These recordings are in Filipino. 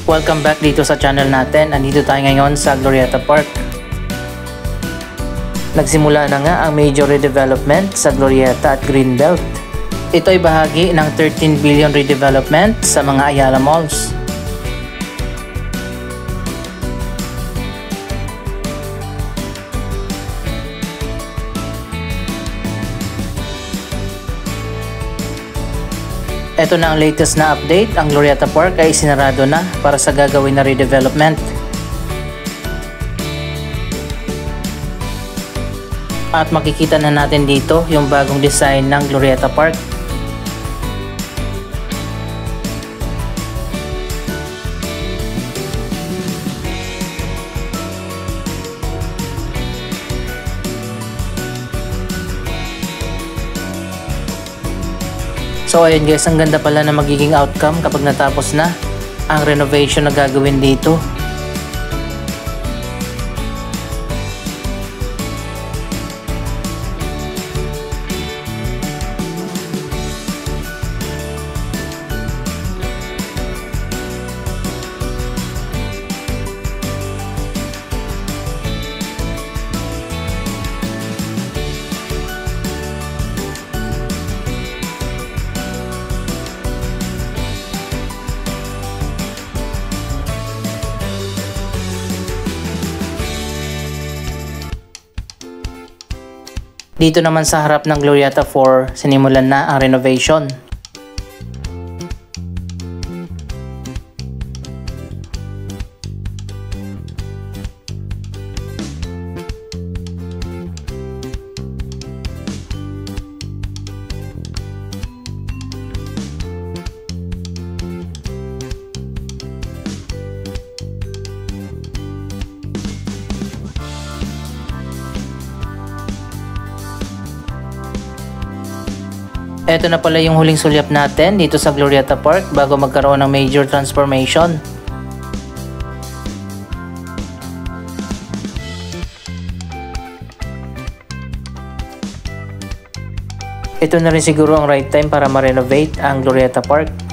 Welcome back dito sa channel natin. Andito tayo ngayon sa Glorieta Park. Nagsimula na nga ang major redevelopment sa Glorieta at Greenbelt. Ito ay bahagi ng 13 billion redevelopment sa mga Ayala Malls. Ito na ang latest na update. Ang Glorieta Park ay sinarado na para sa gagawin na redevelopment. At makikita na natin dito yung bagong design ng Glorieta Park. So ayun guys, ang ganda pala na magiging outcome kapag natapos na ang renovation na gagawin dito. Dito naman sa harap ng Glorieta 4, sinimulan na ang renovation. Ito na pala yung huling sulyap natin dito sa Glorieta Park bago magkaroon ng major transformation. Ito na rin siguro ang right time para ma-renovate ang Glorieta Park.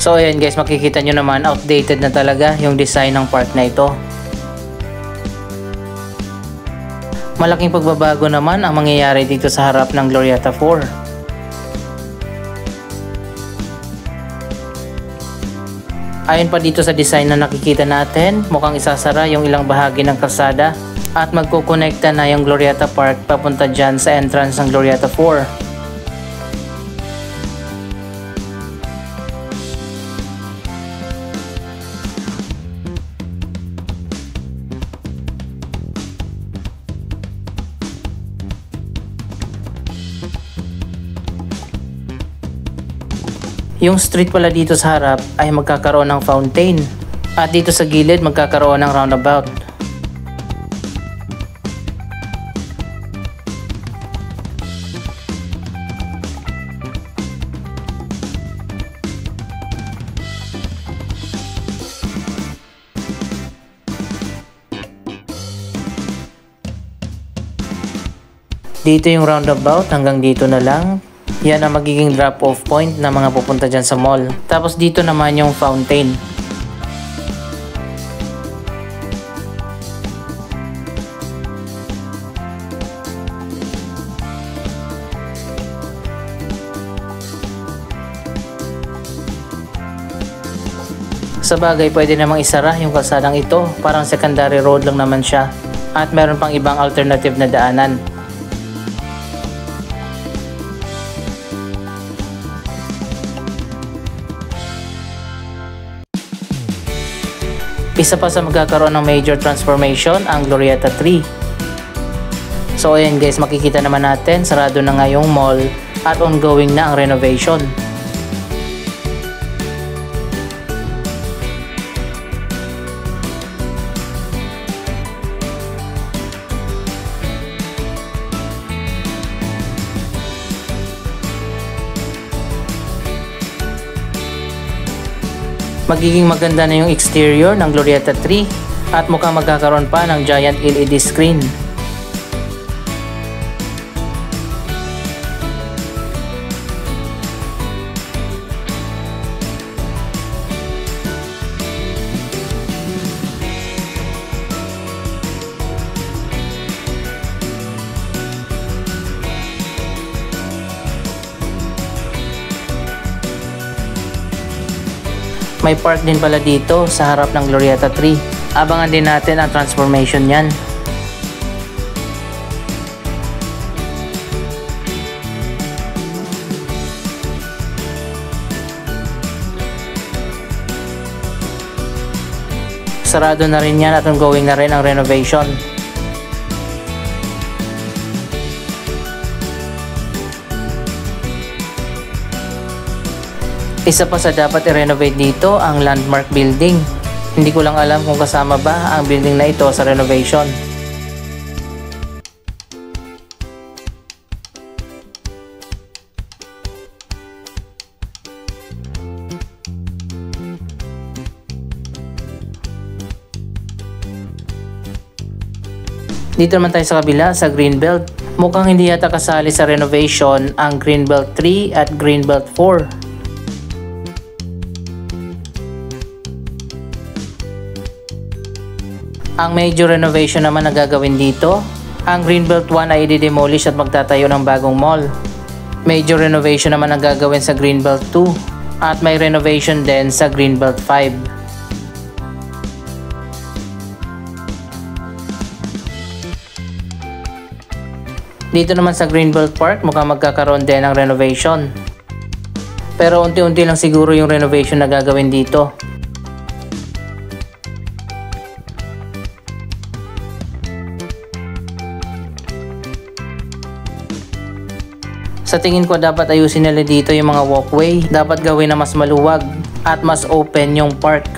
So ayan guys, makikita nyo naman outdated na talaga yung design ng park na ito. Malaking pagbabago naman ang mangyayari dito sa harap ng Glorieta 4. Ayon pa dito sa design na nakikita natin, mukhang isasara yung ilang bahagi ng kalsada at magkukonekta na yung Glorieta Park papunta dyan sa entrance ng Glorieta 4. Yung street pala dito sa harap ay magkakaroon ng fountain at dito sa gilid magkakaroon ng roundabout. Dito yung roundabout, hanggang dito na lang. Yan ang magiging drop-off point na mga pupunta dyan sa mall. Tapos dito naman yung fountain. Sa bagay, pwede namang isara yung kalsadang ito. Parang secondary road lang naman siya. At meron pang ibang alternative na daanan. Isa pa sa magkakaroon ng major transformation ang Glorieta 3. So ayan guys, makikita naman natin sarado na nga yung mall at ongoing na ang renovation. Magiging maganda na yung exterior ng Glorietta 3 at mukhang magkakaroon pa ng giant LED screen. May park din pala dito sa harap ng Glorietta 3. Abangan din natin ang transformation niyan. Sarado na rin yan at ongoing na rin ang renovation. Isa pa sa dapat i-renovate dito ang landmark building. Hindi ko lang alam kung kasama ba ang building na ito sa renovation. Dito naman tayo sa kabila sa Greenbelt. Mukhang hindi yata kasali sa renovation ang Greenbelt 3 at Greenbelt 4. Ang major renovation naman na gagawin dito, ang Greenbelt 1 ay i-demolish at magtatayo ng bagong mall. Major renovation naman ang gagawin sa Greenbelt 2 at may renovation din sa Greenbelt 5. Dito naman sa Greenbelt Park mukhang magkakaroon din ng renovation. Pero unti-unti lang siguro yung renovation na gagawin dito. Sa tingin ko dapat ayusin nila dito yung mga walkway. Dapat gawin na mas maluwag at mas open yung park.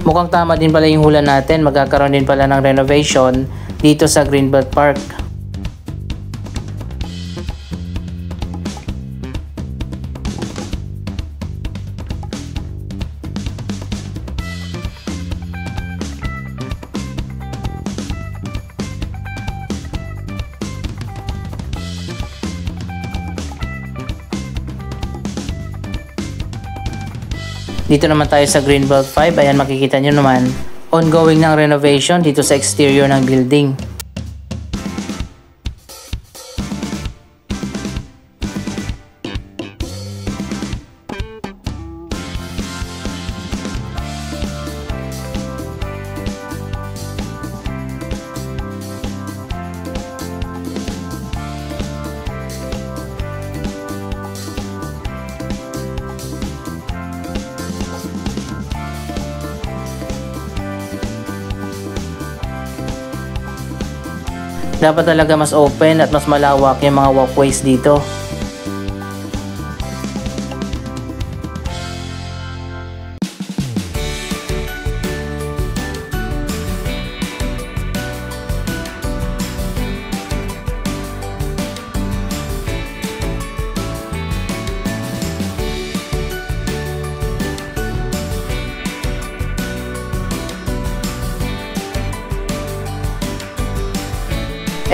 Mukhang tama din pala yung hula natin, magkakaroon din pala ng renovation dito sa Greenbelt Park. Dito naman tayo sa Greenbelt 5, ayan makikita nyo naman, ongoing ng renovation dito sa exterior ng building. Dapat talaga mas open at mas malawak yung mga walkways dito.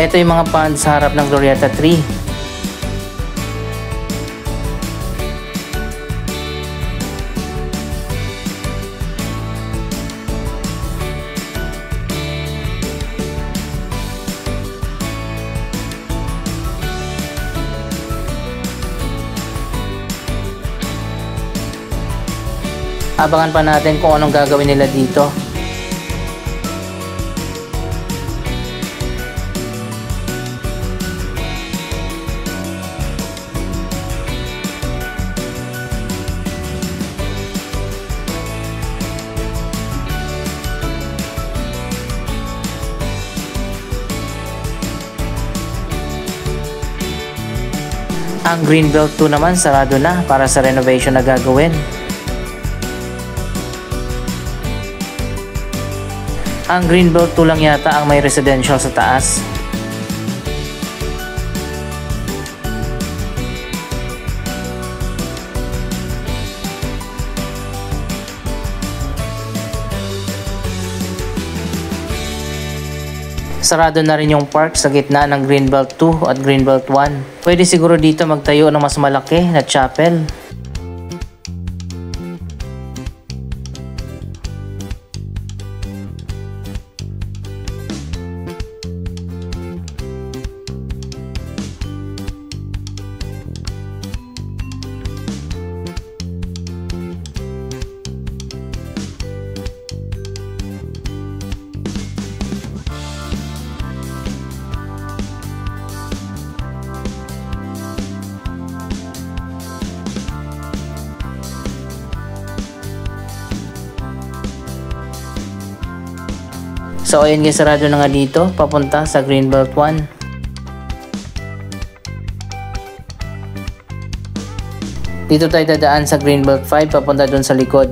Ito yung mga pond sa harap ng Glorietta 3. Abangan pa natin kung anong gagawin nila dito. Ang Greenbelt 2 naman sarado na para sa renovation na gagawin. Ang Greenbelt 2 lang yata ang may residential sa taas. Sarado na rin yung park sa gitna ng Greenbelt 2 at Greenbelt 1. Pwede siguro dito magtayo ng mas malaki na chapel. So ayun guys, sarado na nga dito papunta sa Greenbelt 1. Dito tayo dadaan sa Greenbelt 5 papunta dun sa likod.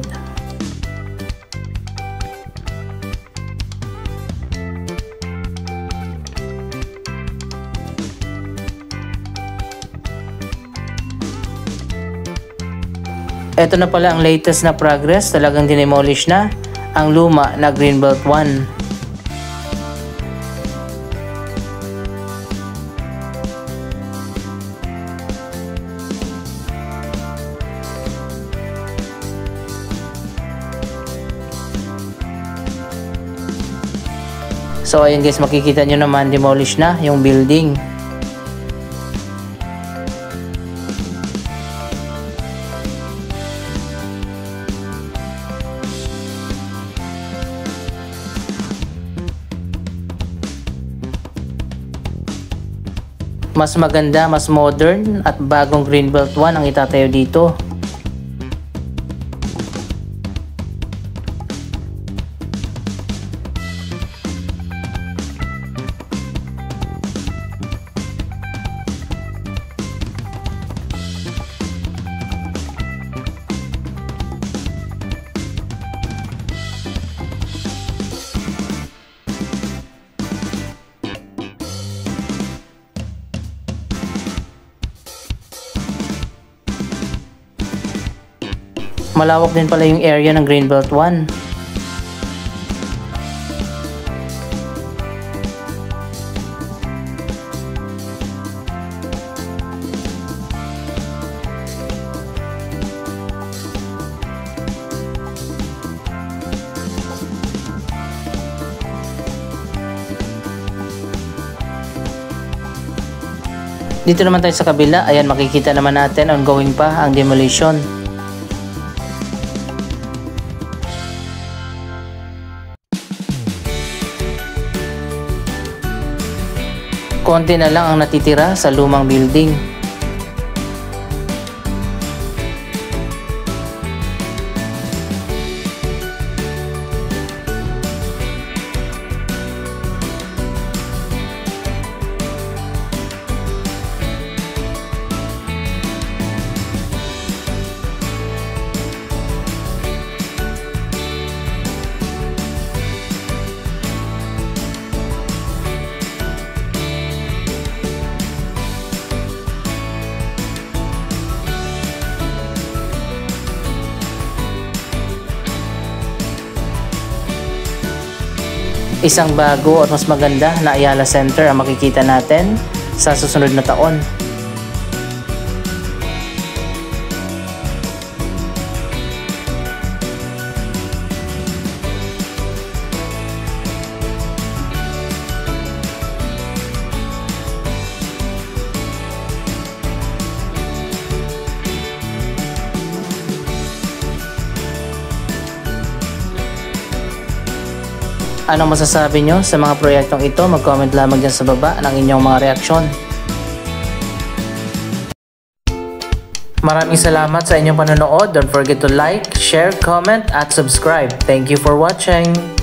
Ito na pala ang latest na progress, talagang dinemolish na ang luma na Greenbelt 1. So ayun guys, makikita nyo naman demolish na yung building. Mas maganda, mas modern at bagong Greenbelt 1 ang itatayo dito. Malawak din pala yung area ng Greenbelt 1. Dito naman tayo sa kabila, ayan makikita naman natin ongoing pa ang demolition. Konti na lang ang natitira sa lumang building. Isang bago at mas maganda na Ayala Center ang makikita natin sa susunod na taon. Anong masasabi nyo sa mga proyektong ito? Mag-comment lamang dyan sa baba ng inyong mga reaksyon. Maraming salamat sa inyong panonood. Don't forget to like, share, comment, at subscribe. Thank you for watching!